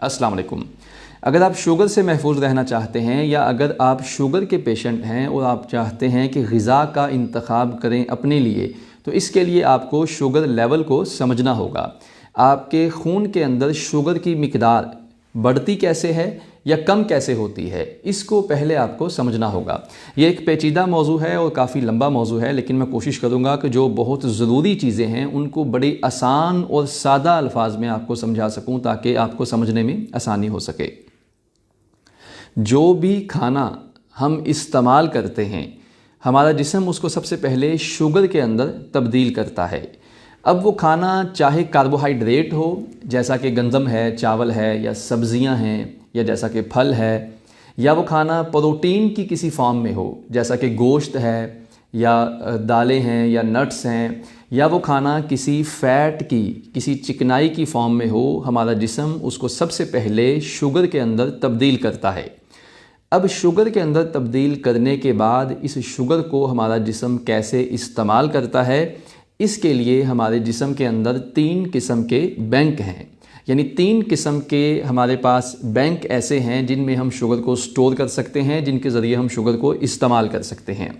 अस्सलाम वालेकुम। अगर आप शुगर से महफूज रहना चाहते हैं या अगर आप शुगर के पेशेंट हैं और आप चाहते हैं कि ग़िज़ा का इंतखाब करें अपने लिए, तो इसके लिए आपको शुगर लेवल को समझना होगा। आपके खून के अंदर शुगर की मिक़दार बढ़ती कैसे है या कम कैसे होती है, इसको पहले आपको समझना होगा। ये एक पेचीदा मौजू है और काफ़ी लंबा मौजू है, लेकिन मैं कोशिश करूँगा कि जो बहुत ज़रूरी चीज़ें हैं उनको बड़ी आसान और सादा अल्फाज में आपको समझा सकूँ ताकि आपको समझने में आसानी हो सके। जो भी खाना हम इस्तेमाल करते हैं, हमारा जिस्म उसको सबसे पहले शुगर के अंदर तब्दील करता है। अब वो खाना चाहे कार्बोहाइड्रेट हो, जैसा कि गंदम है, चावल है या सब्ज़ियां हैं, या जैसा कि फल है, या वो खाना प्रोटीन की किसी फॉर्म में हो, जैसा कि गोश्त है या दालें हैं या नट्स हैं, या वो खाना किसी फ़ैट की, किसी चिकनाई की फॉर्म में हो, हमारा जिस्म उसको सबसे पहले शुगर के अंदर तब्दील करता है। अब शुगर के अंदर तब्दील करने के बाद इस शुगर को हमारा जिस्म कैसे इस्तेमाल करता है, इसके लिए हमारे जिस्म के अंदर 3 किस्म के बैंक हैं। यानी 3 किस्म के हमारे पास बैंक ऐसे हैं जिनमें हम शुगर को स्टोर कर सकते हैं, जिनके ज़रिए हम शुगर को इस्तेमाल कर सकते हैं।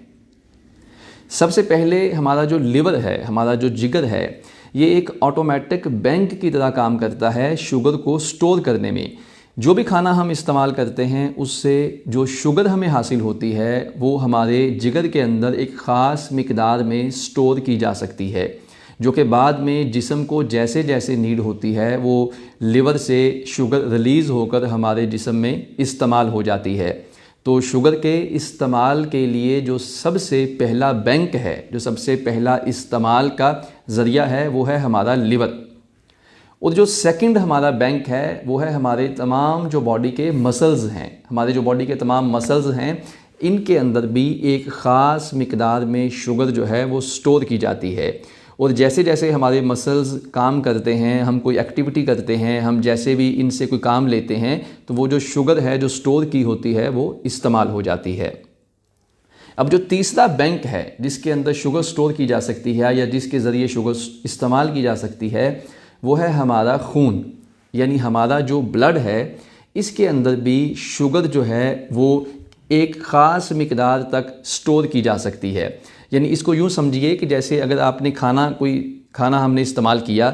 सबसे पहले हमारा जो लिवर है, हमारा जो जिगर है, ये एक ऑटोमेटिक बैंक की तरह काम करता है शुगर को स्टोर करने में। जो भी खाना हम इस्तेमाल करते हैं उससे जो शुगर हमें हासिल होती है वो हमारे जिगर के अंदर एक ख़ास मिक़दार में स्टोर की जा सकती है, जो कि बाद में जिस्म को जैसे जैसे नीड होती है वो लिवर से शुगर रिलीज़ होकर हमारे जिस्म में इस्तेमाल हो जाती है। तो शुगर के इस्तेमाल के लिए जो सबसे पहला बैंक है, जो सबसे पहला इस्तेमाल का ज़रिया है, वो है हमारा लिवर। और जो सेकंड हमारा बैंक है वो है हमारे तमाम जो बॉडी के मसल्स हैं। हमारे जो बॉडी के तमाम मसल्स हैं, इनके अंदर भी एक ख़ास मिक़दार में शुगर जो है वो स्टोर की जाती है। और जैसे जैसे हमारे मसल्स काम करते हैं, हम कोई एक्टिविटी करते हैं, हम जैसे भी इनसे कोई काम लेते हैं, तो वो जो शुगर है जो स्टोर की होती है वो इस्तेमाल हो जाती है। अब जो तीसरा बैंक है जिसके अंदर शुगर स्टोर की जा सकती है या जिसके ज़रिए शुगर इस्तेमाल की जा सकती है, वो है हमारा खून। यानी हमारा जो ब्लड है, इसके अंदर भी शुगर जो है वो एक ख़ास मिक़दार तक स्टोर की जा सकती है। यानी इसको यूँ समझिए कि जैसे अगर आपने कोई खाना हमने इस्तेमाल किया,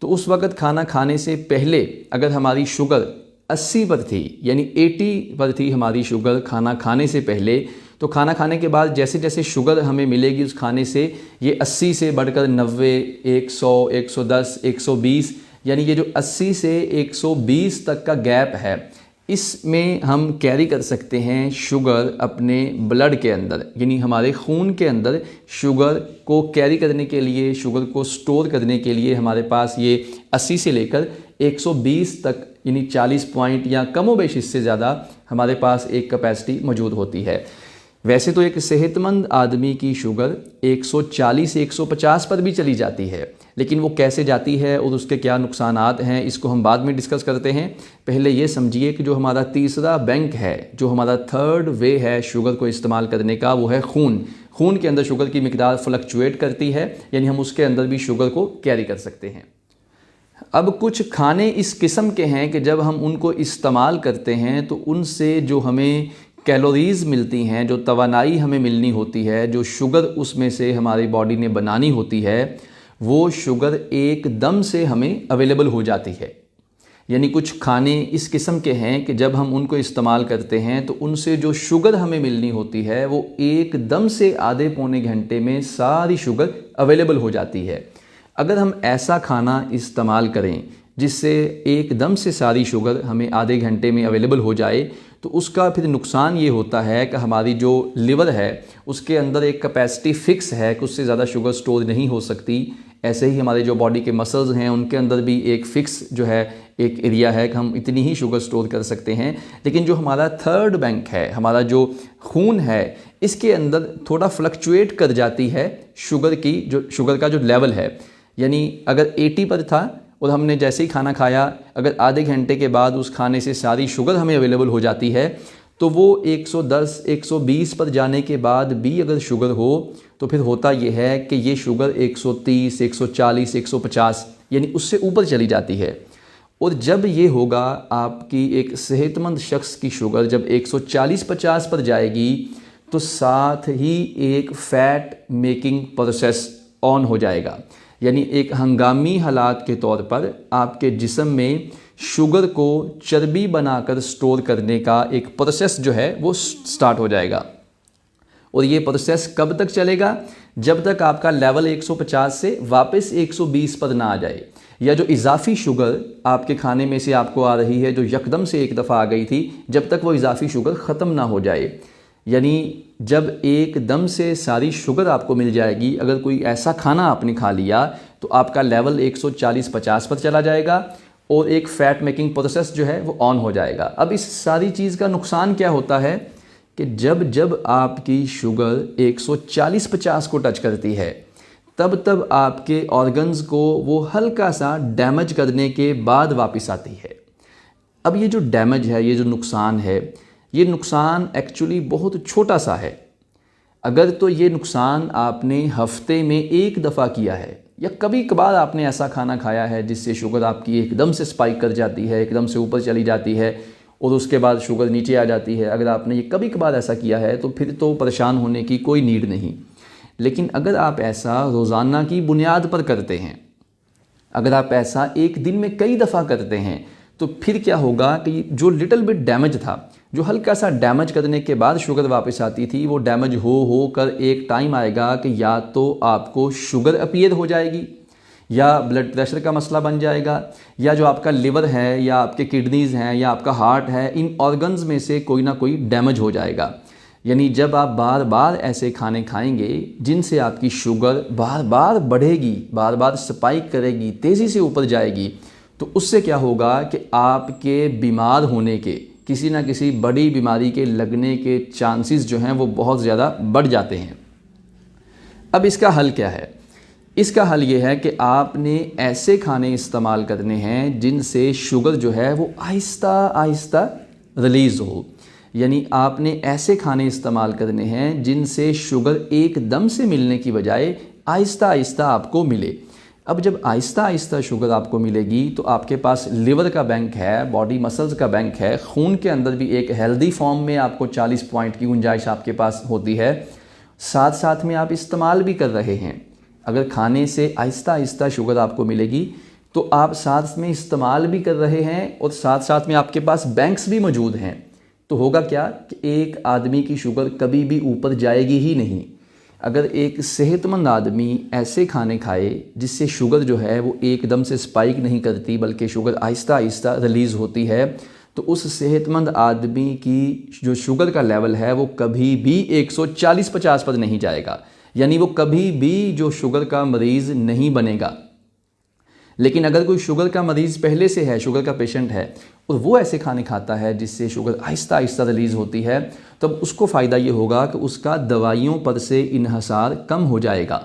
तो उस वक़्त खाना खाने से पहले अगर हमारी शुगर 80 पर थी, यानी 80 पर थी हमारी शुगर खाना खाने से पहले, तो खाना खाने के बाद जैसे जैसे शुगर हमें मिलेगी उस खाने से, ये 80 से बढ़कर 90, 100, 110, 120, यानी ये जो 80 से 120 तक का गैप है, इसमें हम कैरी कर सकते हैं शुगर अपने ब्लड के अंदर। यानी हमारे खून के अंदर शुगर को कैरी करने के लिए, शुगर को स्टोर करने के लिए हमारे पास ये 80 से लेकर 120 तक, यानी 40 पॉइंट या कमोबेश इससे ज़्यादा हमारे पास एक कैपेसिटी मौजूद होती है। वैसे तो एक सेहतमंद आदमी की शुगर 140 से 150 पर भी चली जाती है, लेकिन वो कैसे जाती है और उसके क्या नुकसानात हैं, इसको हम बाद में डिस्कस करते हैं। पहले ये समझिए कि जो हमारा तीसरा बैंक है, जो हमारा थर्ड वे है शुगर को इस्तेमाल करने का, वो है खून। खून के अंदर शुगर की मिक़दार फ्लक्चुएट करती है, यानी हम उसके अंदर भी शुगर को कैरी कर सकते हैं। अब कुछ खाने इस किस्म के हैं कि जब हम उनको इस्तेमाल करते हैं तो उनसे जो हमें कैलोरीज़ मिलती हैं, जो तवानाई हमें मिलनी होती है, जो शुगर उसमें से हमारी बॉडी ने बनानी होती है, वो शुगर एकदम से हमें अवेलेबल हो जाती है। यानी कुछ खाने इस किस्म के हैं कि जब हम उनको इस्तेमाल करते हैं तो उनसे जो शुगर हमें मिलनी होती है वो एकदम से आधे पौने घंटे में सारी शुगर अवेलेबल हो जाती है। अगर हम ऐसा खाना इस्तेमाल करें जिससे एकदम से सारी शुगर हमें आधे घंटे में अवेलेबल हो जाए, तो उसका फिर नुकसान ये होता है कि हमारी जो लिवर है उसके अंदर एक कैपेसिटी फ़िक्स है कि उससे ज़्यादा शुगर स्टोर नहीं हो सकती। ऐसे ही हमारे जो बॉडी के मसल्स हैं उनके अंदर भी एक फ़िक्स जो है एक एरिया है कि हम इतनी ही शुगर स्टोर कर सकते हैं। लेकिन जो हमारा थर्ड बैंक है, हमारा जो खून है, इसके अंदर थोड़ा फ्लक्चुएट कर जाती है शुगर का जो लेवल है। यानी अगर 80 पर था और हमने जैसे ही खाना खाया, अगर आधे घंटे के बाद उस खाने से सारी शुगर हमें अवेलेबल हो जाती है, तो वो 110, 120 पर जाने के बाद भी अगर शुगर हो तो फिर होता यह है कि ये शुगर 130, 140, 150 यानी उससे ऊपर चली जाती है। और जब ये होगा, आपकी एक सेहतमंद शख्स की शुगर जब 140-50 पर जाएगी तो साथ ही एक फ़ैट मेकिंग प्रोसेस ऑन हो जाएगा। यानी एक हंगामी हालात के तौर पर आपके जिस्म में शुगर को चर्बी बनाकर स्टोर करने का एक प्रोसेस जो है वो स्टार्ट हो जाएगा। और ये प्रोसेस कब तक चलेगा? जब तक आपका लेवल 150 से वापस 120 पर ना आ जाए, या जो इजाफी शुगर आपके खाने में से आपको आ रही है जो यकदम से एक दफ़ा आ गई थी, जब तक वो इजाफी शुगर ख़त्म ना हो जाए। यानी जब एकदम से सारी शुगर आपको मिल जाएगी, अगर कोई ऐसा खाना आपने खा लिया तो आपका लेवल 140-50 पर चला जाएगा और एक फ़ैट मेकिंग प्रोसेस जो है वो ऑन हो जाएगा। अब इस सारी चीज़ का नुकसान क्या होता है कि जब जब आपकी शुगर 140-50 को टच करती है, तब तब आपके ऑर्गन्स को वो हल्का सा डैमेज करने के बाद वापस आती है। अब ये जो डैमेज है, ये जो नुकसान है, ये नुकसान एक्चुअली बहुत छोटा सा है। अगर तो ये नुकसान आपने हफ्ते में एक दफ़ा किया है, या कभी कभार आपने ऐसा खाना खाया है जिससे शुगर आपकी एकदम से स्पाइक कर जाती है, एकदम से ऊपर चली जाती है और उसके बाद शुगर नीचे आ जाती है, अगर आपने ये कभी कभार ऐसा किया है तो फिर तो परेशान होने की कोई नीड नहीं। लेकिन अगर आप ऐसा रोज़ाना की बुनियाद पर करते हैं, अगर आप ऐसा एक दिन में कई दफ़ा करते हैं, तो फिर क्या होगा कि जो लिटिल बिट डैमेज था, जो हल्का सा डैमेज करने के बाद शुगर वापस आती थी, वो डैमेज हो कर एक टाइम आएगा कि या तो आपको शुगर अपीयर हो जाएगी, या ब्लड प्रेशर का मसला बन जाएगा, या जो आपका लिवर है, या आपके किडनीज़ हैं, या आपका हार्ट है, इन ऑर्गन्स में से कोई ना कोई डैमेज हो जाएगा। यानी जब आप बार बार ऐसे खाने खाएंगे जिनसे आपकी शुगर बार बार बढ़ेगी, बार बार स्पाइक करेगी, तेज़ी से ऊपर जाएगी, तो उससे क्या होगा कि आपके बीमार होने के, किसी ना किसी बड़ी बीमारी के लगने के चांसेस जो हैं वो बहुत ज़्यादा बढ़ जाते हैं। अब इसका हल क्या है? इसका हल ये है कि आपने ऐसे खाने इस्तेमाल करने हैं जिनसे शुगर जो है वो आहिस्ता आहिस्ता रिलीज़ हो। यानी आपने ऐसे खाने इस्तेमाल करने हैं जिनसे शुगर एकदम से मिलने की बजाय आहिस्ता आहिस्ता आपको मिले। अब जब आहिस्ता आहिस्ता शुगर आपको मिलेगी तो आपके पास लिवर का बैंक है, बॉडी मसल्स का बैंक है, खून के अंदर भी एक हेल्दी फॉर्म में आपको 40 पॉइंट की गुंजाइश आपके पास होती है, साथ साथ में आप इस्तेमाल भी कर रहे हैं। अगर खाने से आहिस्ता आहिस्ता शुगर आपको मिलेगी तो आप साथ में इस्तेमाल भी कर रहे हैं और साथ साथ में आपके पास बैंक्स भी मौजूद हैं, तो होगा क्या कि एक आदमी की शुगर कभी भी ऊपर जाएगी ही नहीं। अगर एक सेहतमंद आदमी ऐसे खाने खाए जिससे शुगर जो है वो एकदम से स्पाइक नहीं करती बल्कि शुगर आहिस्ता आहिस्ता रिलीज़ होती है, तो उस सेहतमंद आदमी की जो शुगर का लेवल है वो कभी भी 140-50 पर नहीं जाएगा। यानी वो कभी भी जो शुगर का मरीज़ नहीं बनेगा। लेकिन अगर कोई शुगर का मरीज़ पहले से है, शुगर का पेशेंट है, और वो ऐसे खाने खाता है जिससे शुगर आहिस्ता आहिस्ता रिलीज़ होती है, तब उसको फ़ायदा ये होगा कि उसका दवाइयों पर से इन्हसार कम हो जाएगा।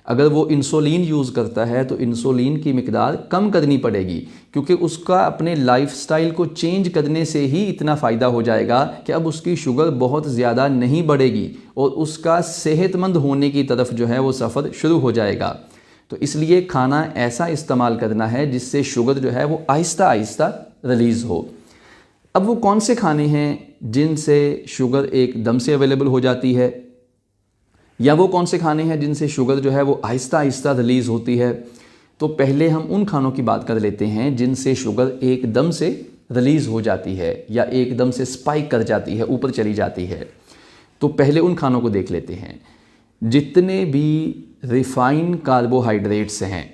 अगर वो इंसुलिन यूज़ करता है तो इंसुलिन की मिकदार कम करनी पड़ेगी, क्योंकि उसका अपने लाइफस्टाइल को चेंज करने से ही इतना फ़ायदा हो जाएगा कि अब उसकी शुगर बहुत ज़्यादा नहीं बढ़ेगी और उसका सेहतमंद होने की तरफ जो है वो सफ़र शुरू हो जाएगा। तो इसलिए खाना ऐसा इस्तेमाल करना है जिससे शुगर जो है वो आहिस्ता आहिस्ता रिलीज़ हो। अब वो कौन से खाने हैं जिनसे शुगर एकदम से अवेलेबल हो जाती है, या वो कौन से खाने हैं जिनसे शुगर जो है वो आहिस्ता आहिस्ता रिलीज़ होती है? तो पहले हम उन खानों की बात कर लेते हैं जिनसे शुगर एकदम से रिलीज़ हो जाती है या एकदम से स्पाइक कर जाती है, ऊपर चली जाती है। तो पहले उन खानों को देख लेते हैं। जितने भी रिफ़ाइन कार्बोहाइड्रेट्स हैं,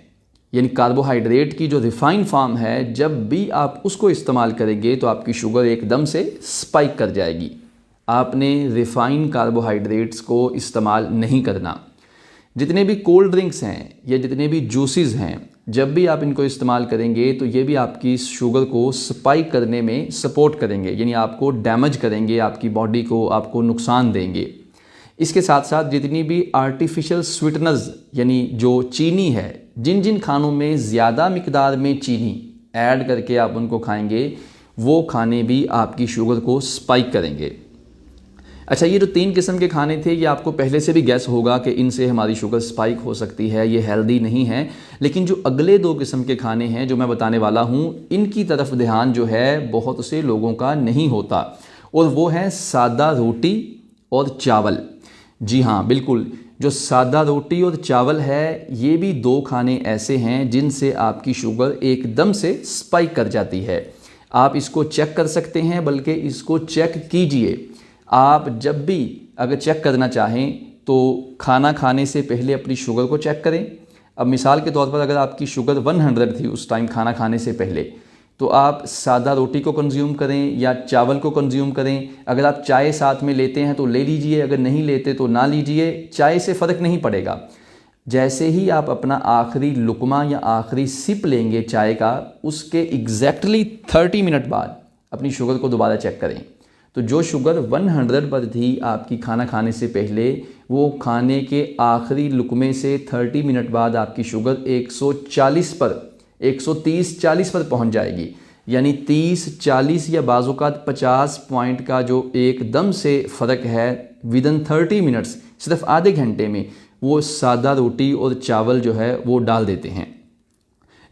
यानी कार्बोहाइड्रेट की जो रिफ़ाइन फॉर्म है, जब भी आप उसको इस्तेमाल करेंगे तो आपकी शुगर एकदम से स्पाइक कर जाएगी। आपने रिफ़ाइन कार्बोहाइड्रेट्स को इस्तेमाल नहीं करना। जितने भी कोल्ड ड्रिंक्स हैं या जितने भी जूसेस हैं, जब भी आप इनको इस्तेमाल करेंगे तो ये भी आपकी शुगर को स्पाइक करने में सपोर्ट करेंगे, यानी आपको डैमेज करेंगे, आपकी बॉडी को आपको नुकसान देंगे। इसके साथ साथ जितनी भी आर्टिफिशियल स्वीटनर्स यानी जो चीनी है, जिन जिन खानों में ज़्यादा मिकदार में चीनी ऐड करके आप उनको खाएंगे, वो खाने भी आपकी शुगर को स्पाइक करेंगे। अच्छा, ये जो 3 किस्म के खाने थे, ये आपको पहले से भी गैस होगा कि इनसे हमारी शुगर स्पाइक हो सकती है, ये हेल्दी नहीं है। लेकिन जो अगले 2 किस्म के खाने हैं जो मैं बताने वाला हूँ, इनकी तरफ ध्यान जो है बहुत से लोगों का नहीं होता, और वो है सादा रोटी और चावल। जी हाँ, बिल्कुल, जो सादा रोटी और चावल है, ये भी 2 खाने ऐसे हैं जिनसे आपकी शुगर एकदम से स्पाइक कर जाती है। आप इसको चेक कर सकते हैं, बल्कि इसको चेक कीजिए। आप जब भी अगर चेक करना चाहें तो खाना खाने से पहले अपनी शुगर को चेक करें। अब मिसाल के तौर पर अगर आपकी शुगर 100 थी उस टाइम खाना खाने से पहले, तो आप सादा रोटी को कंज्यूम करें या चावल को कंज्यूम करें। अगर आप चाय साथ में लेते हैं तो ले लीजिए, अगर नहीं लेते तो ना लीजिए, चाय से फ़र्क नहीं पड़ेगा। जैसे ही आप अपना आखिरी लुकमा या आखिरी सिप लेंगे चाय का, उसके एग्जैक्टली 30 मिनट बाद अपनी शुगर को दोबारा चेक करें। तो जो शुगर 100 पर थी आपकी खाना खाने से पहले, वो खाने के आखिरी लुकमे से 30 मिनट बाद आपकी शुगर 140 पर 130-40 पर पहुंच जाएगी। यानी 30-40 या बाज़ौक़ात 50 पॉइंट का जो एकदम से फ़र्क है विदिन 30 मिनट्स, सिर्फ आधे घंटे में वो सादा रोटी और चावल जो है वो डाल देते हैं।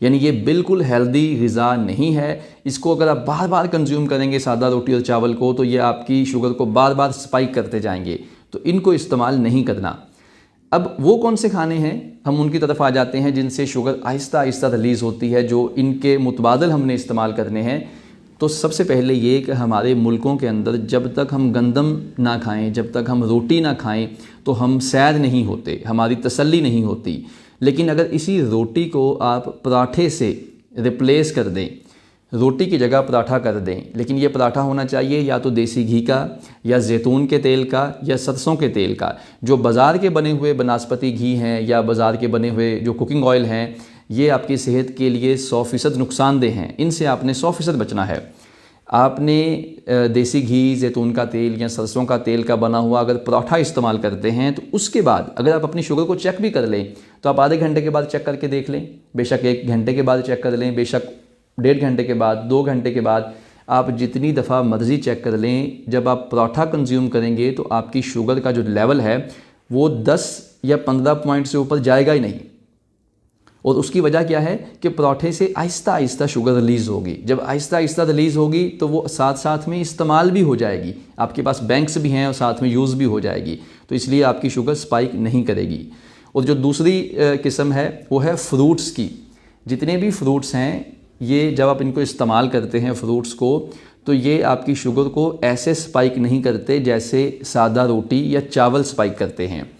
यानी ये बिल्कुल हेल्दी ग़िज़ा नहीं है। इसको अगर आप बार बार कंज्यूम करेंगे सादा रोटी और चावल को, तो ये आपकी शुगर को बार बार स्पाइक करते जाएंगे, तो इनको इस्तेमाल नहीं करना। अब वो कौन से खाने हैं, हम उनकी तरफ आ जाते हैं जिनसे शुगर आहिस्ता आहिस्ता रिलीज़ होती है, जो इनके मुतबादल हमने इस्तेमाल करने हैं। तो सबसे पहले ये कि हमारे मुल्कों के अंदर जब तक हम गंदम ना खाएं, जब तक हम रोटी ना खाएं, तो हम सैद नहीं होते, हमारी तसल्ली नहीं होती। लेकिन अगर इसी रोटी को आप पराठे से रिप्लेस कर दें, रोटी की जगह पराठा कर दें, लेकिन ये पराठा होना चाहिए या तो देसी घी का, या जैतून के तेल का, या सरसों के तेल का। जो बाज़ार के बने हुए बनास्पति घी हैं या बाज़ार के बने हुए जो कुकिंग ऑयल हैं, ये आपकी सेहत के लिए 100% नुकसानदेह हैं। इनसे आपने 100% बचना है। आपने देसी घी, जैतून का तेल या सरसों का तेल का बना हुआ अगर पराठा इस्तेमाल करते हैं, तो उसके बाद अगर आप अपनी शुगर को चेक भी कर लें, तो आप आधे घंटे के बाद चेक करके देख लें, बेशक 1 घंटे के बाद चेक कर लें, बेशक 1.5 घंटे के बाद, 2 घंटे के बाद, आप जितनी दफ़ा मर्ज़ी चेक कर लें, जब आप पराठा कंज्यूम करेंगे तो आपकी शुगर का जो लेवल है वो 10 या 15 पॉइंट से ऊपर जाएगा ही नहीं। और उसकी वजह क्या है कि पराठे से आहिस्ता आहिस्ता शुगर रिलीज़ होगी। जब आहिस्ता आहिस्ता रिलीज़ होगी तो वो साथ साथ में इस्तेमाल भी हो जाएगी, आपके पास बैंक्स भी हैं और साथ में यूज़ भी हो जाएगी, तो इसलिए आपकी शुगर स्पाइक नहीं करेगी। और जो दूसरी किस्म है वो है फ्रूट्स की। जितने भी फ्रूट्स हैं, ये जब आप इनको इस्तेमाल करते हैं फ्रूट्स को, तो ये आपकी शुगर को ऐसे स्पाइक नहीं करते जैसे सादा रोटी या चावल स्पाइक करते हैं।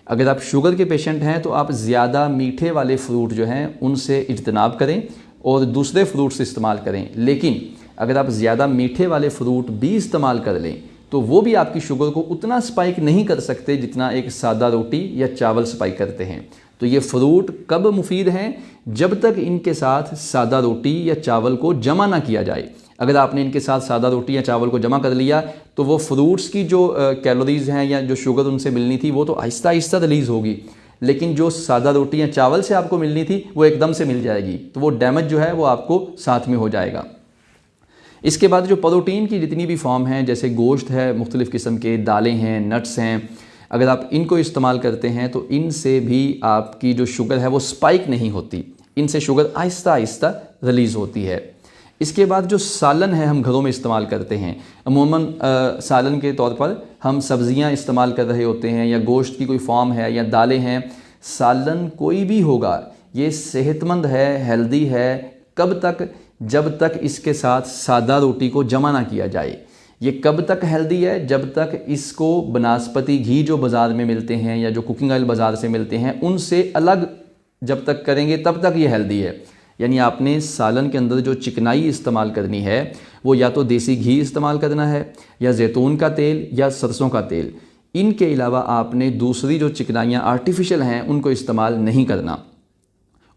अगर आप शुगर के पेशेंट हैं तो आप ज़्यादा मीठे वाले फ्रूट जो हैं उनसे इज्तनाब करें और दूसरे फ्रूट्स इस्तेमाल करें। लेकिन अगर आप ज़्यादा मीठे वाले फ्रूट भी इस्तेमाल कर लें तो वो भी आपकी शुगर को उतना स्पाइक नहीं कर सकते जितना एक सादा रोटी या चावल स्पाइक करते हैं। तो ये फ्रूट कब मुफीद हैं? जब तक इनके साथ सादा रोटी या चावल को जमा ना किया जाए। अगर आपने इनके साथ सादा रोटी या चावल को जमा कर लिया तो वो फ्रूट्स की जो कैलोरीज़ हैं या जो शुगर उनसे मिलनी थी वो तो आहिस्ता आहिस्ता रिलीज़ होगी, लेकिन जो सादा रोटी या चावल से आपको मिलनी थी वो एकदम से मिल जाएगी, तो वो डैमेज जो है वो आपको साथ में हो जाएगा। इसके बाद जो प्रोटीन की जितनी भी फॉर्म हैं, जैसे गोश्त है, मुख्तलिफ़ किस्म के दालें हैं, नट्स हैं, अगर आप इनको इस्तेमाल करते हैं तो इनसे भी आपकी जो शुगर है वो स्पाइक नहीं होती, इनसे शुगर आहिस्ता आहिस्ता रिलीज़ होती है। इसके बाद जो सालन है हम घरों में इस्तेमाल करते हैं, अमूमन सालन के तौर पर हम सब्ज़ियां इस्तेमाल कर रहे होते हैं या गोश्त की कोई फॉर्म है या दालें हैं। सालन कोई भी होगा ये सेहतमंद है, हेल्दी है, कब तक? जब तक इसके साथ सादा रोटी को जमा ना किया जाए। ये कब तक हेल्दी है? जब तक इसको बनास्पति घी जो बाज़ार में मिलते हैं या जो कुकिंग ऑयल बाज़ार से मिलते हैं उनसे अलग जब तक करेंगे तब तक ये हेल्दी है। यानी आपने सालन के अंदर जो चिकनाई इस्तेमाल करनी है वो या तो देसी घी इस्तेमाल करना है या जैतून का तेल या सरसों का तेल। इनके अलावा आपने दूसरी जो चिकनाइयाँ आर्टिफिशियल हैं उनको इस्तेमाल नहीं करना।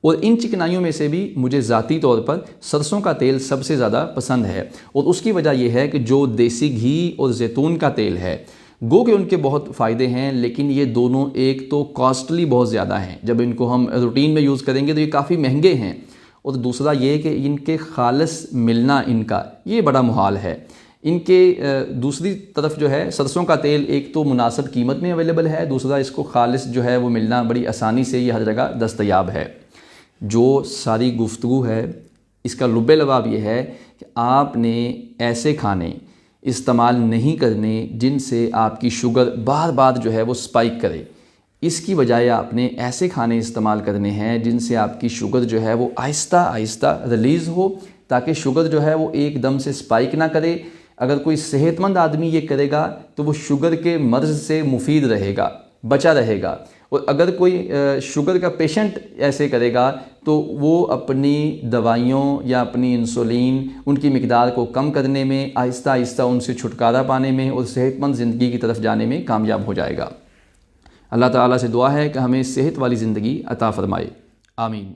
और इन चिकनाइयों में से भी मुझे ज़ाती तौर पर सरसों का तेल सबसे ज़्यादा पसंद है, और उसकी वजह यह है कि जो देसी घी और जैतून का तेल है, गो के उनके बहुत फ़ायदे हैं, लेकिन ये दोनों एक तो कॉस्टली बहुत ज़्यादा हैं, जब इनको हम रूटीन में यूज़ करेंगे तो ये काफ़ी महंगे हैं, और दूसरा ये कि इनके खालिस मिलना इनका ये बड़ा मुहाल है। इनके दूसरी तरफ जो है सरसों का तेल एक तो मुनासिब कीमत में अवेलेबल है, दूसरा इसको खालिस जो है वो मिलना बड़ी आसानी से ये हर जगह दस्तयाब है। जो सारी गुफ्तगू है इसका लुब्बे लबाब ये है कि आपने ऐसे खाने इस्तेमाल नहीं करने जिनसे आपकी शुगर बार बार जो है वो स्पाइक करे। इसकी बजाय आपने ऐसे खाने इस्तेमाल करने हैं जिनसे आपकी शुगर जो है वो आहिस्ता आहिस्ता रिलीज़ हो, ताकि शुगर जो है वो एकदम से स्पाइक ना करे। अगर कोई सेहतमंद आदमी ये करेगा तो वो शुगर के मर्ज़ से मुफीद रहेगा, बचा रहेगा। और अगर कोई शुगर का पेशेंट ऐसे करेगा तो वो अपनी दवाइयों या अपनी इंसुलिन उनकी मिकदार को कम करने में, आहिस्ता आहिस्ता उनसे छुटकारा पाने में और सेहतमंद ज़िंदगी की तरफ जाने में कामयाब हो जाएगा। अल्लाह ताला से दुआ है कि हमें सेहत वाली ज़िंदगी अता फ़रमाए। आमीन।